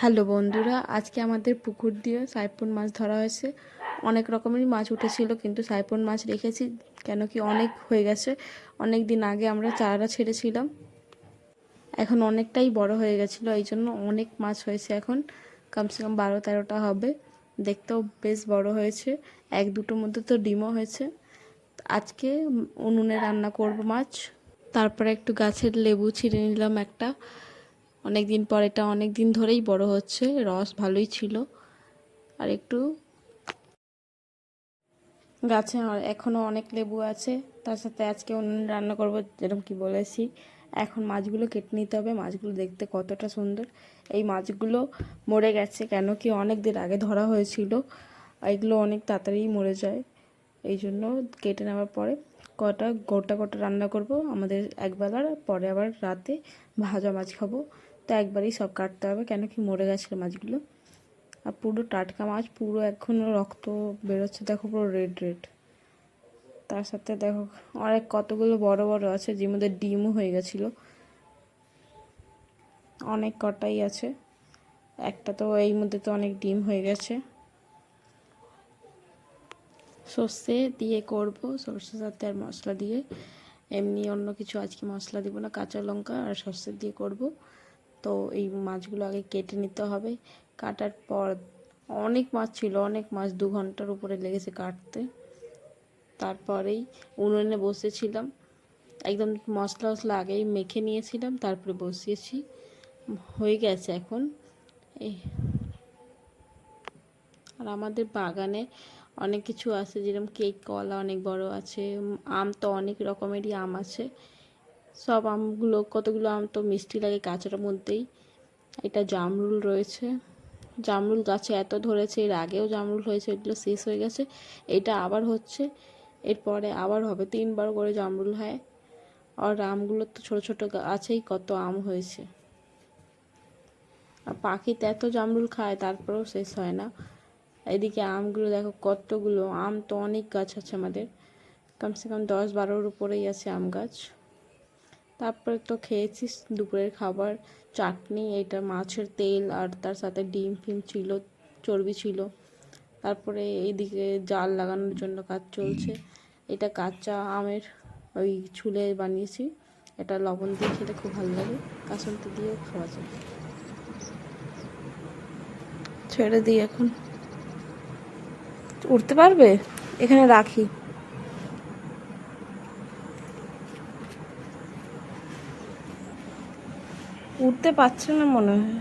Hello বন্ধুরা, আজকে আমাদের পুকুর দিয়ে সাইপন মাছ ধরা হয়েছে। অনেক রকমেরই মাছ উঠেছিল, কিন্তু সাইপন মাছ রেখেছি কেন কি অনেক হয়ে গেছে। অনেক দিন আগে আমরা চারা ছেড়েছিলাম, এখন অনেকটাই বড় হয়ে গেছিলো, এই জন্য অনেক মাছ হয়েছে। এখন কমসে কম 12-13টা হবে। দেখতেও বেশ বড় হয়েছে, এক দুটোর মধ্যে তো ডিমও হয়েছে। আজকে উনুনে রান্না করব মাছ। তারপরে একটু গাছের লেবু ছিঁড়ে নিলাম একটা, অনেক দিন পর। এটা অনেক দিন ধরেই বড় হচ্ছে, রস ভালোই ছিল। আর একটু গাছে এখনও অনেক লেবু আছে। তার সাথে আজকে উনুনে রান্না করব, যেরকম কি বলেছি। এখন মাছগুলো কেটে নিতে হবে। মাছগুলো দেখতে কতটা সুন্দর। এই মাছগুলো মরে গেছে কেন কি অনেক দিন আগে ধরা হয়েছিল, এগুলো অনেক তাড়াতাড়ি মরে যায়। এই জন্য কেটে নেওয়ার পরে কটা গোটা গোটা রান্না করব আমাদের একবেলার, পরে আবার রাতে ভাজা মাছ খাবো। তো একবারেই সব কাটতে হবে কেন কি মরে গেছিলো মাছগুলো। আর পুরো টাটকা মাছ, পুরো এখনও রক্ত বেরোচ্ছে, দেখো পুরো রেড রেড। তার সাথে দেখো অনেক কতগুলো বড় বড় আছে, যের মধ্যে ডিমও হয়ে গেছিলো। অনেক কটাই আছে, একটা তো এই মধ্যে তো অনেক ডিম হয়ে গেছে। সর্ষে দিয়ে করব, সর্ষের সাথে আর মশলা দিয়ে। এমনি অন্য কিছু আজকে মশলা দিব না, কাঁচা লঙ্কা আর সর্ষে দিয়ে করব। তো এই মাছগুলো আগে কেটে নিতে হবে। কাটার পর অনেক মাছ ছিল, অনেক মাছ, 2 ঘন্টার উপরে লেগেছে কাটতে। তারপরেই উনুনে বসেছিলাম, একদম মশলা টশলা আগেই মেখে নিয়েছিলাম, তারপরে বসিয়েছি। হয়ে গেছে এখন এই। আর আমাদের বাগানে অনেক কিছু আছে, যেরকম কেক, কলা অনেক বড় আছে, আম তো অনেক রকমেরই আম আছে। সব আমগুলো, কতগুলো আম তো মিষ্টি লাগে কাঁচার মধ্যেই। এটা জামরুল রয়েছে, জামরুল গাছে এত ধরেছে, এর আগেও জামরুল হয়েছে, এগুলো শেষ হয়ে গেছে, এটা আবার হচ্ছে, এরপরে আবার হবে। 3বার করে জামরুল হয়। আর আমগুলো তো ছোট ছোট গাছেই কত আম হয়েছে। আর পাখি তো এত জামরুল খায়, তারপরেও শেষ হয় না। এদিকে আমগুলো দেখো কতগুলো, আম তো অনেক গাছ আছে আমাদের, কমসে কম 10-12-র উপরেই আছে আম গাছ। তারপরে তো খেয়েছি দুপুরের খাবার, চাটনি, এটা মাছের তেল, আর তার সাথে ডিম ফিম ছিল, চর্বি ছিল। তারপরে এইদিকে জাল লাগানোর জন্য কাজ চলছে। এটা কাঁচা আমের ওই ছুলে বানিয়েছি, এটা লবণ দিয়ে খেতে খুব ভালো লাগে, কাসুন্দি দিয়েও খাওয়া যায়। ছেড়ে দিই, এখন উঠতে পারবে, এখানে রাখি। উঠতে পারছে না মনে হয়।